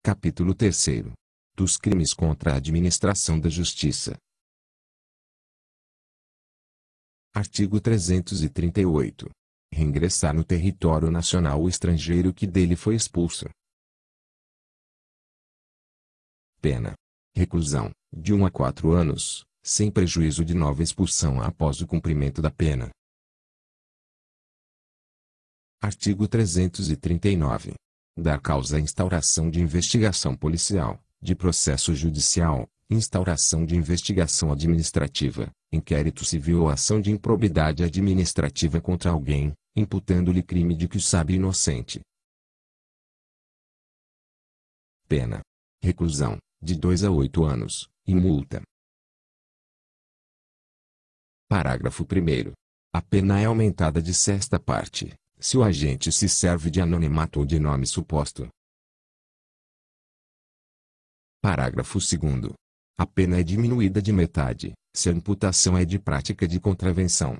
Capítulo 3º. Dos crimes contra a administração da justiça. Artigo 338. Reingressar no território nacional o estrangeiro que dele foi expulso. Pena: reclusão, de 1 a 4 anos, sem prejuízo de nova expulsão após o cumprimento da pena. Artigo 339. Dar causa à instauração de investigação policial, de processo judicial, instauração de investigação administrativa, inquérito civil ou ação de improbidade administrativa contra alguém, imputando-lhe crime de que sabe inocente. Pena: reclusão, de 2 a 8 anos, e multa. Parágrafo 1º. A pena é aumentada de sexta parte, se o agente se serve de anonimato ou de nome suposto. Parágrafo 2º. A pena é diminuída de metade, se a imputação é de prática de contravenção.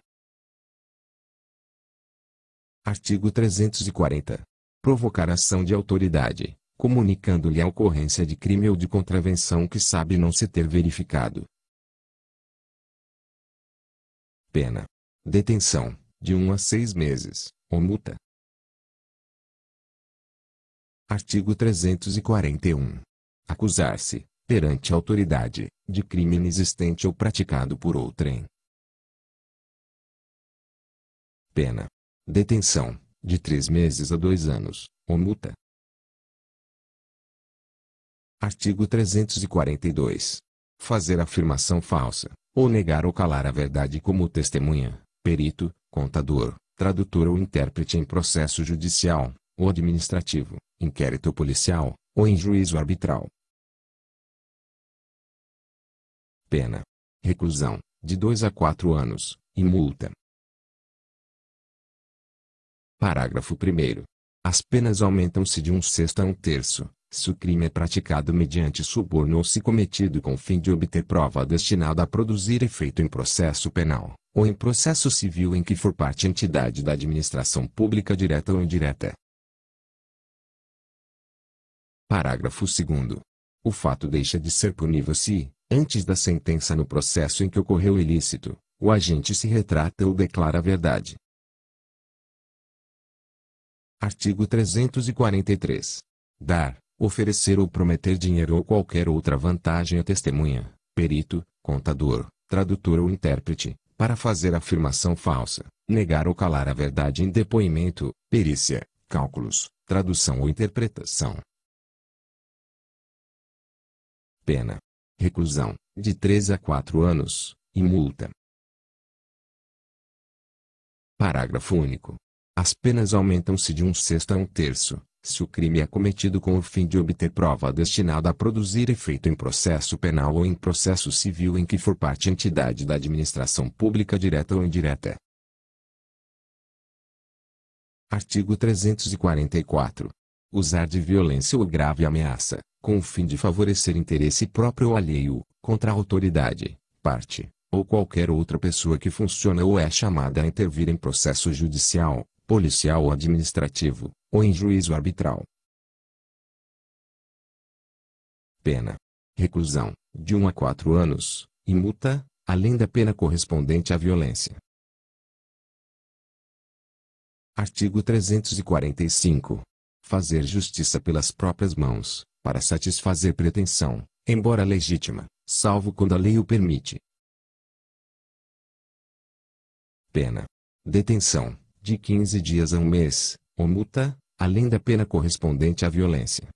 Artigo 340. Provocar ação de autoridade, comunicando-lhe a ocorrência de crime ou de contravenção que sabe não se ter verificado. Pena: detenção, de 1 a 6 meses, ou multa. Artigo 341. Acusar-se, perante a autoridade, de crime inexistente ou praticado por outrem. Pena: detenção, de 3 meses a 2 anos, ou multa. Artigo 342. Fazer afirmação falsa, ou negar ou calar a verdade como testemunha, perito, contador, tradutor ou intérprete em processo judicial, ou administrativo, inquérito policial, ou em juízo arbitral. Pena: reclusão, de 2 a 4 anos, e multa. Parágrafo 1º. As penas aumentam-se de 1/6 a 1/3, se o crime é praticado mediante suborno ou se cometido com o fim de obter prova destinada a produzir efeito em processo penal, ou em processo civil em que for parte entidade da administração pública direta ou indireta. Parágrafo 2º. O fato deixa de ser punível se, antes da sentença no processo em que ocorreu o ilícito, o agente se retrata ou declara a verdade. Artigo 343. Dar, oferecer ou prometer dinheiro ou qualquer outra vantagem a testemunha, perito, contador, tradutor ou intérprete, para fazer afirmação falsa, negar ou calar a verdade em depoimento, perícia, cálculos, tradução ou interpretação. Pena: reclusão, de 3 a 4 anos, e multa. Parágrafo único. As penas aumentam-se de 1/6 a 1/3, se o crime é cometido com o fim de obter prova destinada a produzir efeito em processo penal ou em processo civil em que for parte entidade da administração pública direta ou indireta. Artigo 344. Usar de violência ou grave ameaça, com o fim de favorecer interesse próprio ou alheio, contra a autoridade, parte, ou qualquer outra pessoa que funciona ou é chamada a intervir em processo judicial, policial ou administrativo, ou em juízo arbitral. Pena: reclusão, de 1 a 4 anos, e multa, além da pena correspondente à violência. Artigo 345. Fazer justiça pelas próprias mãos, para satisfazer pretensão, embora legítima, salvo quando a lei o permite. Pena: detenção, de 15 dias a 1 mês, ou multa, além da pena correspondente à violência.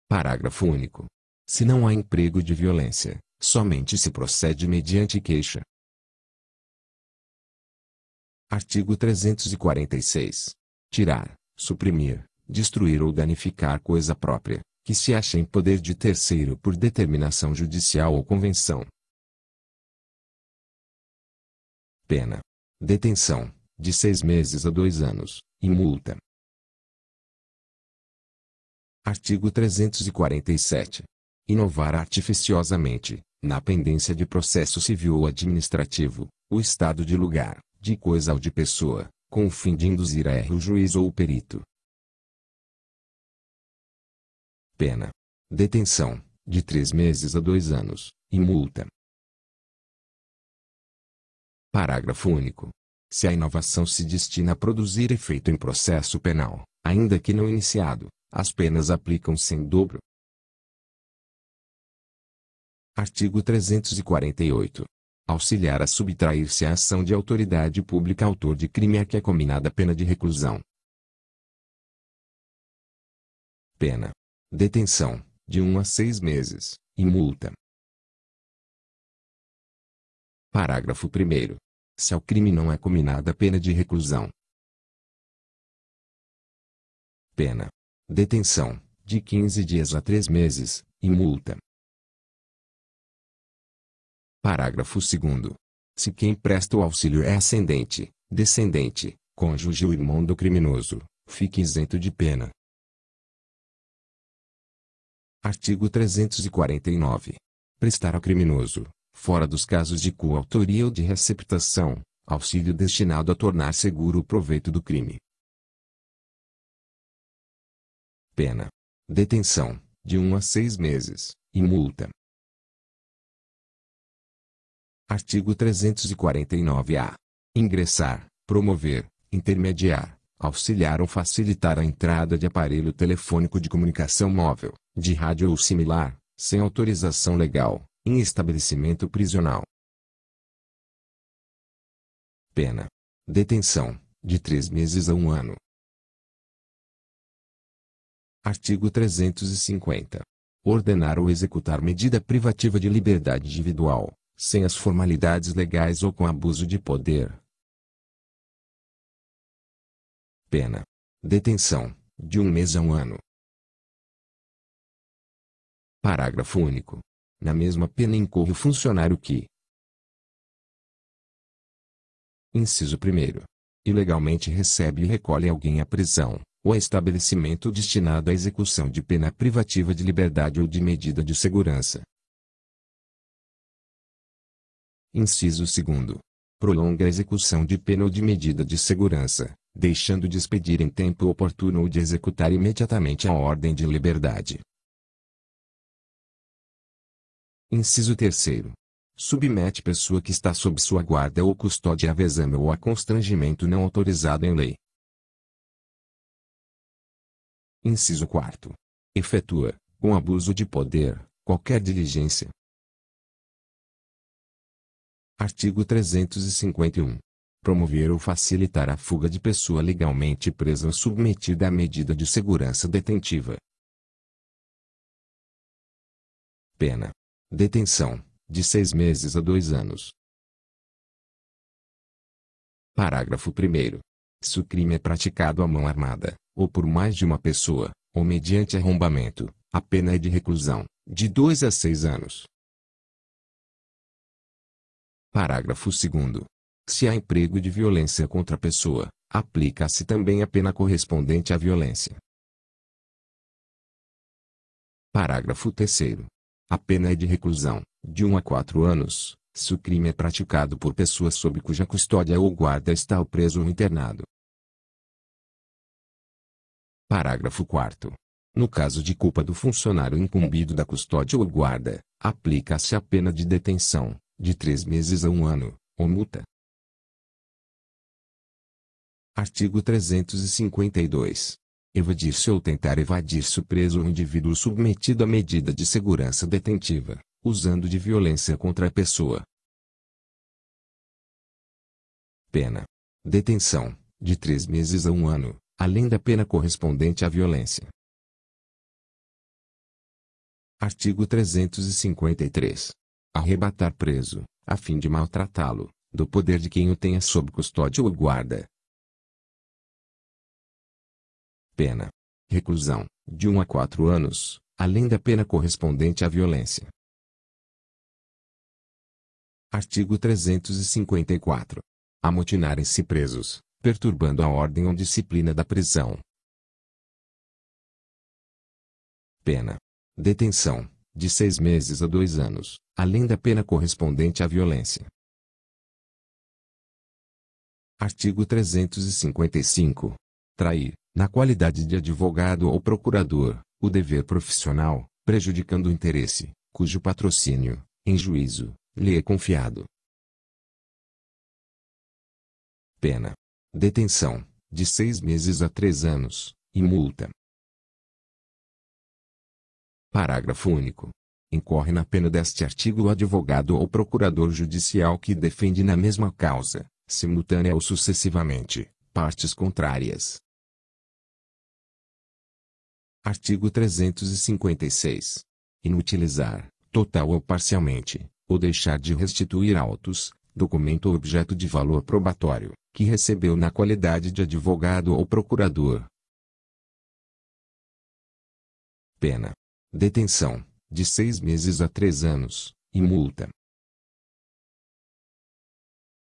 Parágrafo único. Se não há emprego de violência, somente se procede mediante queixa. Artigo 346. Tirar, suprimir, destruir ou danificar coisa própria, que se acha em poder de terceiro por determinação judicial ou convenção. Pena: detenção, de 6 meses a 2 anos, e multa. Artigo 347. Inovar artificiosamente, na pendência de processo civil ou administrativo, o estado de lugar, de coisa ou de pessoa, com o fim de induzir a erro o juiz ou o perito. Pena: detenção, de 3 meses a 2 anos, e multa. Parágrafo único. Se a inovação se destina a produzir efeito em processo penal, ainda que não iniciado, as penas aplicam-se em dobro. Artigo 348. Auxiliar a subtrair-se à ação de autoridade pública autor de crime a que é cominada pena de reclusão. Pena: detenção, de 1 a 6 meses, e multa. Parágrafo 1º. Se ao crime não é cominada pena de reclusão. Pena: detenção, de 15 dias a 3 meses, e multa. Parágrafo 2º. Se quem presta o auxílio é ascendente, descendente, cônjuge ou irmão do criminoso, fique isento de pena. Artigo 349. Prestar ao criminoso, fora dos casos de coautoria ou de receptação, auxílio destinado a tornar seguro o proveito do crime. Pena: detenção, de 1 a 6 meses, e multa. Artigo 349-A. Ingressar, promover, intermediar, auxiliar ou facilitar a entrada de aparelho telefônico de comunicação móvel, de rádio ou similar, sem autorização legal, em estabelecimento prisional. Pena: detenção, de 3 meses a 1 ano. Artigo 350. Ordenar ou executar medida privativa de liberdade individual, sem as formalidades legais ou com abuso de poder. Pena: detenção, de 1 mês a 1 ano. Parágrafo único. Na mesma pena incorre o funcionário que: inciso 1º. Ilegalmente recebe e recolhe alguém à prisão, ou a estabelecimento destinado à execução de pena privativa de liberdade ou de medida de segurança. Inciso 2º. Prolonga a execução de pena ou de medida de segurança, deixando de expedir em tempo oportuno ou de executar imediatamente a ordem de liberdade. Inciso 3º. Submete pessoa que está sob sua guarda ou custódia a vexame ou a constrangimento não autorizado em lei. Inciso 4º. Efetua, com abuso de poder, qualquer diligência. Artigo 351. Promover ou facilitar a fuga de pessoa legalmente presa ou submetida à medida de segurança detentiva. Pena: detenção, de 6 meses a 2 anos. Parágrafo 1º. Se o crime é praticado à mão armada, ou por mais de uma pessoa, ou mediante arrombamento, a pena é de reclusão, de 2 a 6 anos. Parágrafo 2º. Se há emprego de violência contra a pessoa, aplica-se também a pena correspondente à violência. Parágrafo 3º. A pena é de reclusão, de 1 a 4 anos, se o crime é praticado por pessoa sob cuja custódia ou guarda está o preso ou internado. Parágrafo 4º. No caso de culpa do funcionário incumbido da custódia ou guarda, aplica-se a pena de detenção, de 3 meses a 1 ano, ou multa. Artigo 352. Evadir-se ou tentar evadir-se o preso ou indivíduo submetido à medida de segurança detentiva, usando de violência contra a pessoa. Pena: detenção, de 3 meses a 1 ano, além da pena correspondente à violência. Artigo 353. Arrebatar preso, a fim de maltratá-lo, do poder de quem o tenha sob custódia ou guarda. Pena: reclusão, de 1 a 4 anos, além da pena correspondente à violência. Artigo 354. Amotinarem-se presos, perturbando a ordem ou disciplina da prisão. Pena: detenção, de 6 meses a 2 anos, além da pena correspondente à violência. Artigo 355. Trair, na qualidade de advogado ou procurador, O dever profissional, prejudicando o interesse, cujo patrocínio, em juízo, lhe é confiado. Pena: detenção, de 6 meses a 3 anos, e multa. Parágrafo único. Incorre na pena deste artigo o advogado ou procurador judicial que defende na mesma causa, simultânea ou sucessivamente, partes contrárias. Artigo 356. Inutilizar, total ou parcialmente, ou deixar de restituir autos, documento ou objeto de valor probatório, que recebeu na qualidade de advogado ou procurador. Pena: detenção, de 6 meses a 3 anos, e multa.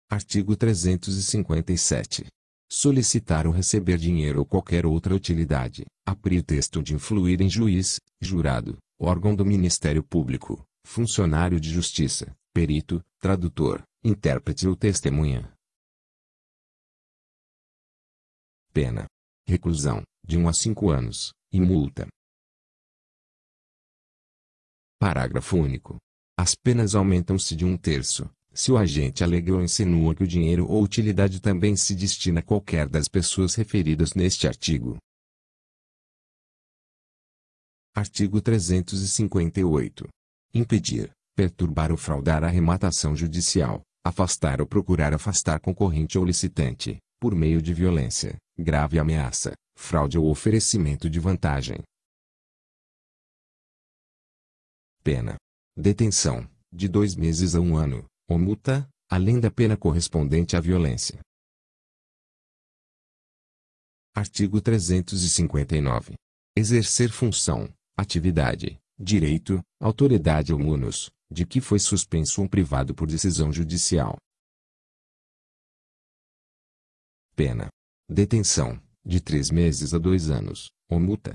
Artigo 357. Solicitar ou receber dinheiro ou qualquer outra utilidade, a pretexto de influir em juiz, jurado, órgão do Ministério Público, funcionário de justiça, perito, tradutor, intérprete ou testemunha. Pena: reclusão, de 1 a 5 anos, e multa. Parágrafo único. As penas aumentam-se de 1/3, se o agente alega ou insinua que o dinheiro ou utilidade também se destina a qualquer das pessoas referidas neste artigo. Artigo 358. Impedir, perturbar ou fraudar a arrematação judicial, afastar ou procurar afastar concorrente ou licitante, por meio de violência, grave ameaça, fraude ou oferecimento de vantagem. Pena: detenção, de 2 meses a 1 ano, ou multa, além da pena correspondente à violência. Artigo 359. Exercer função, atividade, direito, autoridade ou munus, de que foi suspenso ou privado por decisão judicial. Pena: detenção, de 3 meses a 2 anos, ou multa.